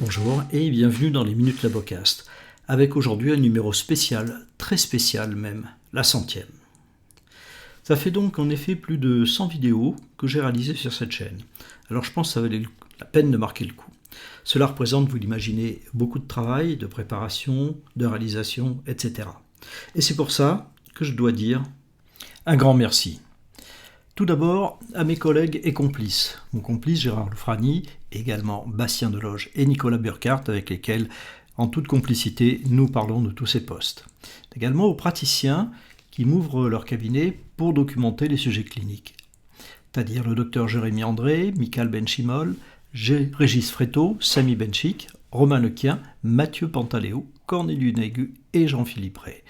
Bonjour et bienvenue dans les Minutes Labocast, avec aujourd'hui un numéro spécial, très spécial même, la 100e. Ça fait donc en effet plus de 100 vidéos que j'ai réalisées sur cette chaîne, alors je pense que ça valait la peine de marquer le coup. Cela représente, vous l'imaginez, beaucoup de travail, de préparation, de réalisation, etc. Et c'est pour ça que je dois dire un grand merci. Tout d'abord, à mes collègues et complices. Mon complice Gérard Lefrani, également Bastien Deloge et Nicolas Burkhardt, avec lesquels, en toute complicité, nous parlons de tous ces postes. Également aux praticiens qui m'ouvrent leur cabinet pour documenter les sujets cliniques. C'est-à-dire le docteur Jérémy André, Michael Benchimol, Régis Fréteau, Samy Benchik, Romain Lequien, Mathieu Pantaléo, Cornélie Négu et Jean-Philippe Ray.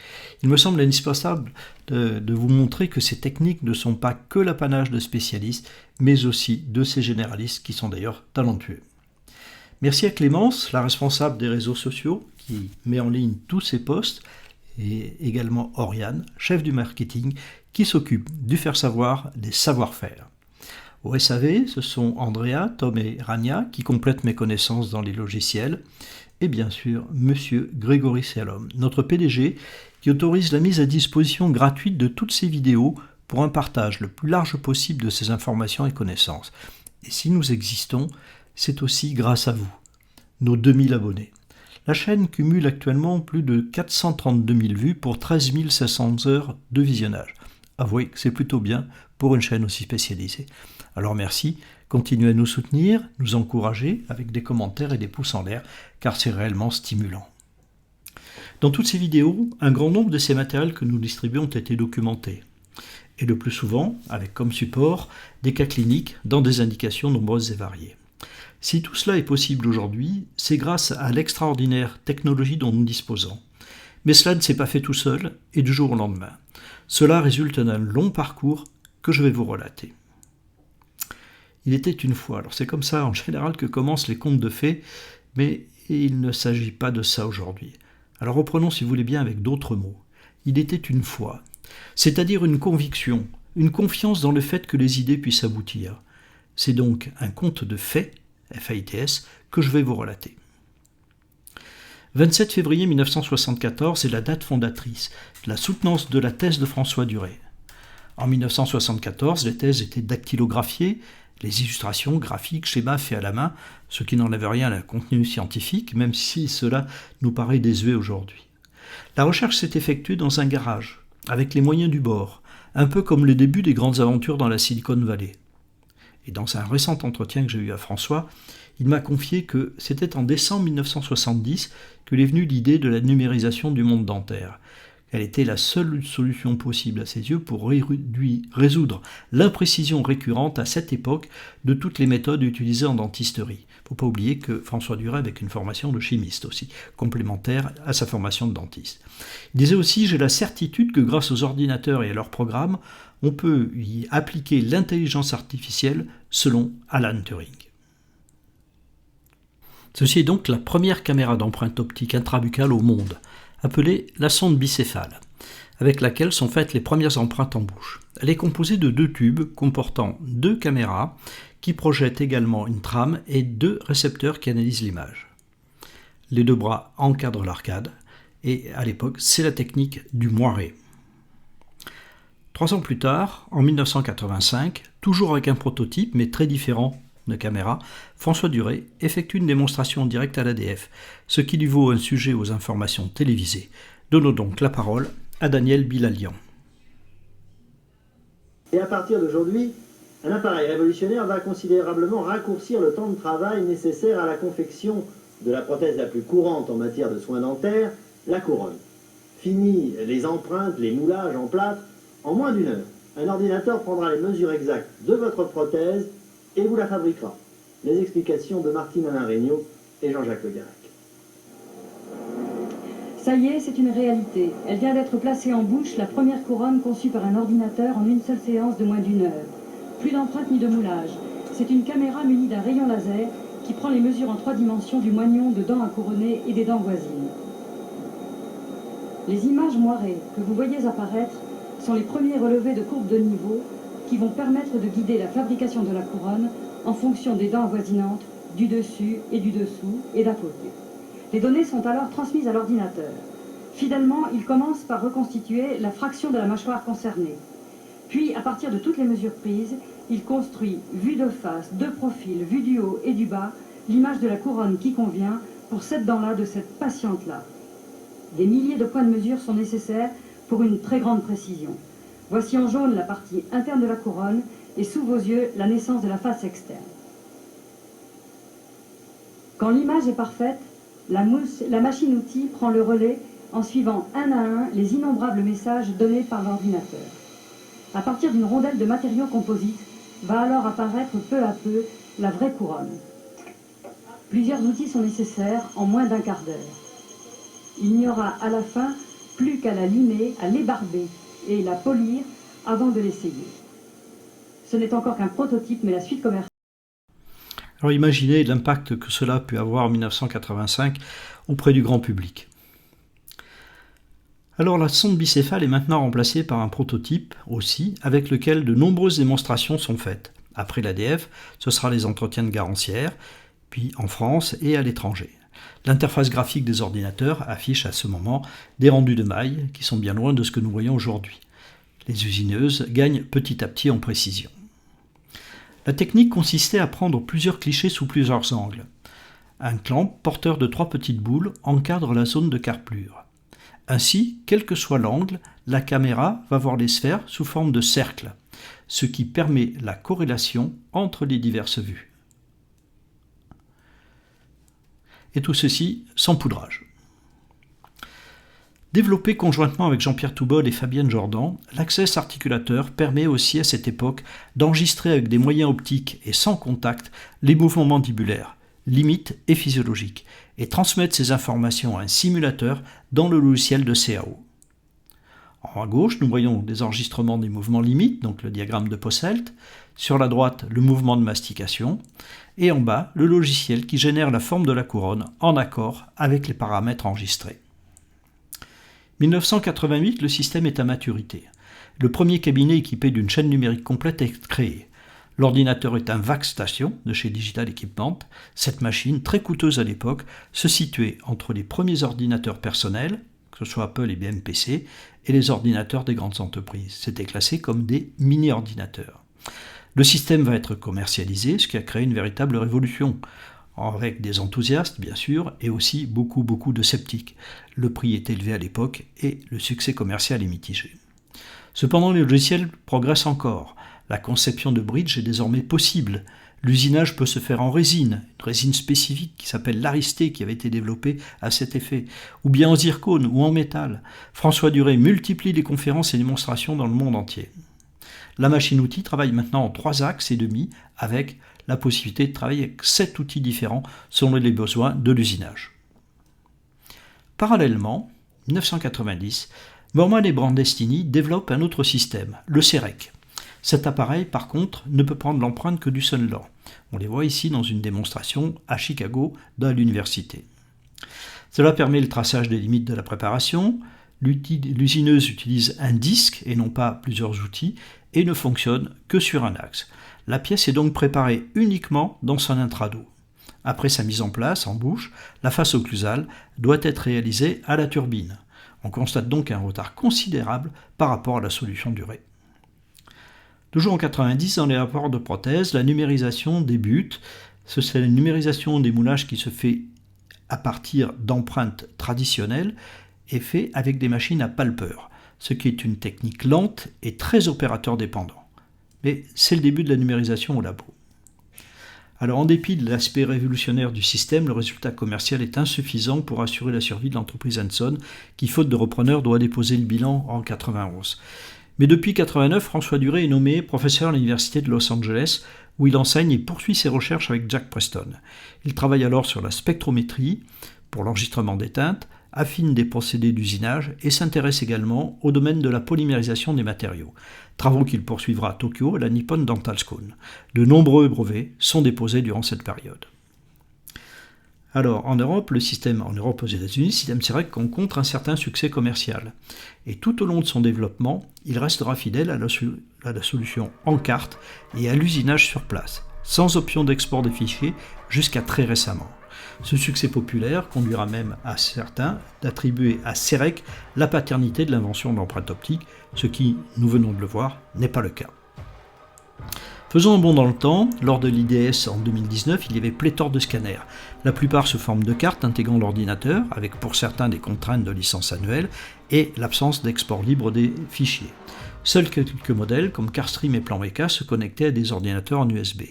Il me semble indispensable de vous montrer que ces techniques ne sont pas que l'apanage de spécialistes, mais aussi de ces généralistes qui sont d'ailleurs talentueux. Merci à Clémence, la responsable des réseaux sociaux, qui met en ligne tous ces posts, et également Oriane, chef du marketing, qui s'occupe du faire savoir des savoir-faire. Au SAV, ce sont Andrea, Tom et Rania qui complètent mes connaissances dans les logiciels. Et bien sûr, Monsieur Grégory Salom, notre PDG, qui autorise la mise à disposition gratuite de toutes ces vidéos pour un partage le plus large possible de ces informations et connaissances. Et si nous existons, c'est aussi grâce à vous, nos 2000 abonnés. La chaîne cumule actuellement plus de 432 000 vues pour 13 500 heures de visionnage. Avouez que c'est plutôt bien pour une chaîne aussi spécialisée. Alors merci, continuez à nous soutenir, nous encourager avec des commentaires et des pouces en l'air, car c'est réellement stimulant. Dans toutes ces vidéos, un grand nombre de ces matériels que nous distribuons ont été documentés. Et le plus souvent, avec comme support, des cas cliniques dans des indications nombreuses et variées. Si tout cela est possible aujourd'hui, c'est grâce à l'extraordinaire technologie dont nous disposons. Mais cela ne s'est pas fait tout seul et du jour au lendemain. Cela résulte d'un long parcours que je vais vous relater. Il était une fois, alors c'est comme ça en général que commencent les contes de fées, mais il ne s'agit pas de ça aujourd'hui. Alors reprenons si vous voulez bien avec d'autres mots. Il était une fois, c'est-à-dire une conviction, une confiance dans le fait que les idées puissent aboutir. C'est donc un conte de fées, F-A-I-T-S, que je vais vous relater. 27 février 1974 est la date fondatrice de la soutenance de la thèse de François Duret. En 1974, les thèses étaient dactylographiées, les illustrations, graphiques, schémas faits à la main, ce qui n'enlève rien à un contenu scientifique, même si cela nous paraît désuet aujourd'hui. La recherche s'est effectuée dans un garage, avec les moyens du bord, un peu comme le début des grandes aventures dans la Silicon Valley. Et dans un récent entretien que j'ai eu à François, il m'a confié que c'était en décembre 1970 que est venue l'idée de la numérisation du monde dentaire. Elle était la seule solution possible à ses yeux pour résoudre l'imprécision récurrente à cette époque de toutes les méthodes utilisées en dentisterie. Il ne faut pas oublier que François Duret avait une formation de chimiste aussi, complémentaire à sa formation de dentiste. Il disait aussi « J'ai la certitude que grâce aux ordinateurs et à leurs programmes, on peut y appliquer l'intelligence artificielle selon Alan Turing ». Ceci est donc la première caméra d'empreinte optique intrabuccale au monde, appelée la sonde bicéphale, avec laquelle sont faites les premières empreintes en bouche. Elle est composée de 2 tubes comportant 2 caméras qui projettent également une trame et 2 récepteurs qui analysent l'image. Les 2 bras encadrent l'arcade et à l'époque, c'est la technique du moiré. 3 ans plus tard, en 1985, toujours avec un prototype mais très différent de caméra, François Duret effectue une démonstration en direct à l'ADF, ce qui lui vaut un sujet aux informations télévisées. Donnons donc la parole à Daniel Bilalian. Et à partir d'aujourd'hui, un appareil révolutionnaire va considérablement raccourcir le temps de travail nécessaire à la confection de la prothèse la plus courante en matière de soins dentaires, la couronne. Fini les empreintes, les moulages en plâtre, en moins d'1 heure, un ordinateur prendra les mesures exactes de votre prothèse et vous la fabriquera. Les explications de Martine Alain Regnault et Jean-Jacques Le Garec. Ça y est, c'est une réalité. Elle vient d'être placée en bouche, la première couronne conçue par un ordinateur en une seule séance de moins d'1 heure. Plus d'empreintes ni de moulage. C'est une caméra munie d'un rayon laser qui prend les mesures en 3 dimensions du moignon de dents à couronner et des dents voisines. Les images moirées que vous voyez apparaître sont les premiers relevés de courbes de niveau qui vont permettre de guider la fabrication de la couronne en fonction des dents avoisinantes du dessus et du dessous et d'à côté. Les données sont alors transmises à l'ordinateur. Fidèlement, il commence par reconstituer la fraction de la mâchoire concernée. Puis, à partir de toutes les mesures prises, il construit, vue de face, de profil, vue du haut et du bas, l'image de la couronne qui convient pour cette dent-là de cette patiente-là. Des milliers de points de mesure sont nécessaires pour une très grande précision. Voici en jaune la partie interne de la couronne et sous vos yeux la naissance de la face externe. Quand l'image est parfaite, la machine-outil prend le relais en suivant un à un les innombrables messages donnés par l'ordinateur. À partir d'une rondelle de matériaux composites, va alors apparaître peu à peu la vraie couronne. Plusieurs outils sont nécessaires en moins d'un quart d'heure. Il n'y aura à la fin plus qu'à la limer, à l'ébarber et la polir avant de l'essayer. Ce n'est encore qu'un prototype, mais la suite commerciale. Alors imaginez l'impact que cela a pu avoir en 1985 auprès du grand public. Alors la sonde bicéphale est maintenant remplacée par un prototype aussi, avec lequel de nombreuses démonstrations sont faites. Après l'ADF, ce sera les entretiens de garantière, puis en France et à l'étranger. L'interface graphique des ordinateurs affiche à ce moment des rendus de mailles qui sont bien loin de ce que nous voyons aujourd'hui. Les usineuses gagnent petit à petit en précision. La technique consistait à prendre plusieurs clichés sous plusieurs angles. Un clamp porteur de 3 petites boules encadre la zone de carplure. Ainsi, quel que soit l'angle, la caméra va voir les sphères sous forme de cercles, ce qui permet la corrélation entre les diverses vues. Et tout ceci sans poudrage. Développé conjointement avec Jean-Pierre Toubol et Fabienne Jordan, l'Access Articulateur permet aussi à cette époque d'enregistrer avec des moyens optiques et sans contact les mouvements mandibulaires, limites et physiologiques, et transmettre ces informations à un simulateur dans le logiciel de CAO. En haut à gauche, nous voyons des enregistrements des mouvements limites, donc le diagramme de Posselt, sur la droite, le mouvement de mastication, et en bas, le logiciel qui génère la forme de la couronne en accord avec les paramètres enregistrés. 1988, le système est à maturité. Le premier cabinet équipé d'une chaîne numérique complète est créé. L'ordinateur est un VAX Station de chez Digital Equipment. Cette machine, très coûteuse à l'époque, se situait entre les premiers ordinateurs personnels, que ce soit Apple et IBM PC, et les ordinateurs des grandes entreprises. C'était classé comme des mini-ordinateurs. Le système va être commercialisé, ce qui a créé une véritable révolution, avec des enthousiastes bien sûr, et aussi beaucoup de sceptiques. Le prix est élevé à l'époque et le succès commercial est mitigé. Cependant, les logiciels progressent encore. La conception de bridge est désormais possible. L'usinage peut se faire en résine, une résine spécifique qui s'appelle l'Aristée qui avait été développée à cet effet, ou bien en zircone ou en métal. François Duret multiplie les conférences et démonstrations dans le monde entier. La machine-outil travaille maintenant en 3 axes et demi avec la possibilité de travailler avec 7 outils différents selon les besoins de l'usinage. Parallèlement, 1990, Morman et Brandestini développent un autre système, le CEREC. Cet appareil, par contre, ne peut prendre l'empreinte que du Sunlaw. On les voit ici dans une démonstration à Chicago, dans l'université. Cela permet le traçage des limites de la préparation. L'usineuse utilise un disque et non pas plusieurs outils et ne fonctionne que sur un axe. La pièce est donc préparée uniquement dans son intrado. Après sa mise en place en bouche, la face occlusale doit être réalisée à la turbine. On constate donc un retard considérable par rapport à la solution Duret. Toujours en 90, dans les rapports de prothèse, la numérisation débute. C'est la numérisation des moulages qui se fait à partir d'empreintes traditionnelles et fait avec des machines à palpeur, ce qui est une technique lente et très opérateur dépendant. Mais c'est le début de la numérisation au labo. Alors en dépit de l'aspect révolutionnaire du système, le résultat commercial est insuffisant pour assurer la survie de l'entreprise Hanson, qui faute de repreneur doit déposer le bilan en 91. Mais depuis 89, François Duret est nommé professeur à l'université de Los Angeles, où il enseigne et poursuit ses recherches avec Jack Preston. Il travaille alors sur la spectrométrie pour l'enregistrement des teintes, affine des procédés d'usinage et s'intéresse également au domaine de la polymérisation des matériaux, travaux qu'il poursuivra à Tokyo à la Nippon Dental School. De nombreux brevets sont déposés durant cette période. Alors, en Europe aux États-Unis, le système CEREC rencontre un certain succès commercial. Et tout au long de son développement, il restera fidèle à la solution en carte et à l'usinage sur place. sans option d'export des fichiers jusqu'à très récemment. Ce succès populaire conduira même à certains d'attribuer à Serec la paternité de l'invention de l'empreinte optique, ce qui, nous venons de le voir, n'est pas le cas. Faisons un bond dans le temps, lors de l'IDS en 2019, il y avait pléthore de scanners. La plupart sous forme de cartes intégrant l'ordinateur, avec pour certains des contraintes de licence annuelle, et l'absence d'export libre des fichiers. Seuls quelques modèles, comme Carstream et PlanVK, se connectaient à des ordinateurs en USB.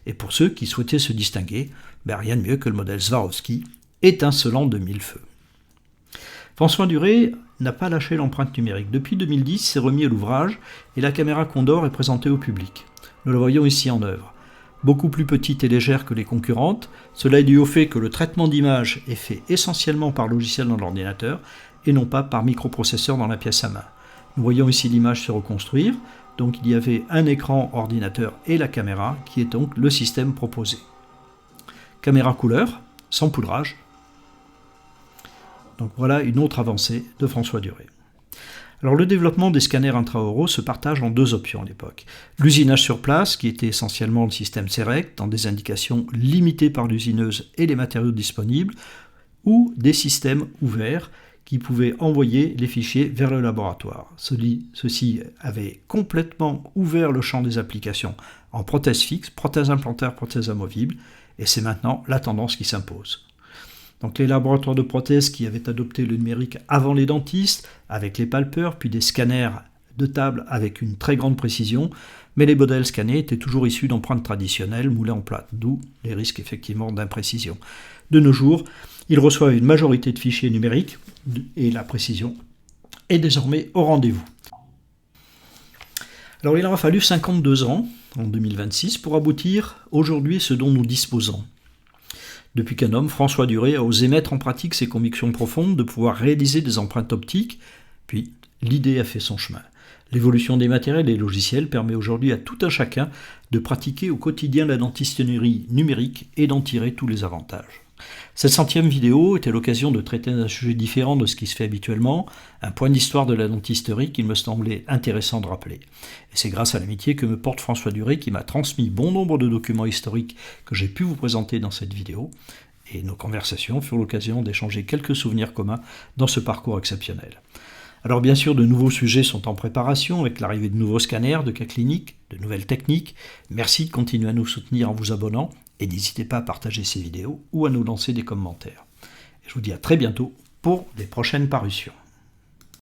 Et pour ceux qui souhaitaient se distinguer, rien de mieux que le modèle Swarovski, étincelant de mille feux. François Duret n'a pas lâché l'empreinte numérique. Depuis 2010, il s'est remis à l'ouvrage et la caméra Condor est présentée au public. Nous la voyons ici en œuvre. Beaucoup plus petite et légère que les concurrentes, cela est dû au fait que le traitement d'image est fait essentiellement par logiciel dans l'ordinateur et non pas par microprocesseur dans la pièce à main. Nous voyons ici l'image se reconstruire, donc il y avait un écran ordinateur et la caméra qui est donc le système proposé. Caméra couleur, sans poudrage. Donc voilà une autre avancée de François Duret. Alors le développement des scanners intraoraux se partage en deux options à l'époque. L'usinage sur place, qui était essentiellement le système Serec, dans des indications limitées par l'usineuse et les matériaux disponibles, ou des systèmes ouverts qui pouvaient envoyer les fichiers vers le laboratoire. Ceci avait complètement ouvert le champ des applications en prothèse fixe, prothèse implantaire, prothèse amovible, et c'est maintenant la tendance qui s'impose. Donc les laboratoires de prothèses qui avaient adopté le numérique avant les dentistes, avec les palpeurs, puis des scanners de table avec une très grande précision, mais les modèles scannés étaient toujours issus d'empreintes traditionnelles moulées en plate, d'où les risques effectivement d'imprécision. De nos jours, ils reçoivent une majorité de fichiers numériques et la précision est désormais au rendez-vous. Alors il aura fallu 52 ans, en 2026, pour aboutir aujourd'hui ce dont nous disposons. Depuis qu'un homme, François Duret, a osé mettre en pratique ses convictions profondes de pouvoir réaliser des empreintes optiques, puis l'idée a fait son chemin. L'évolution des matériels et logiciels permet aujourd'hui à tout un chacun de pratiquer au quotidien la dentisterie numérique et d'en tirer tous les avantages. Cette 100e vidéo était l'occasion de traiter d'un sujet différent de ce qui se fait habituellement, un point d'histoire de la dentisterie qu'il me semblait intéressant de rappeler. Et c'est grâce à l'amitié que me porte François Duret qui m'a transmis bon nombre de documents historiques que j'ai pu vous présenter dans cette vidéo, et nos conversations furent l'occasion d'échanger quelques souvenirs communs dans ce parcours exceptionnel. Alors bien sûr, de nouveaux sujets sont en préparation avec l'arrivée de nouveaux scanners, de cas cliniques, de nouvelles techniques. Merci de continuer à nous soutenir en vous abonnant et n'hésitez pas à partager ces vidéos ou à nous lancer des commentaires. Je vous dis à très bientôt pour les prochaines parutions.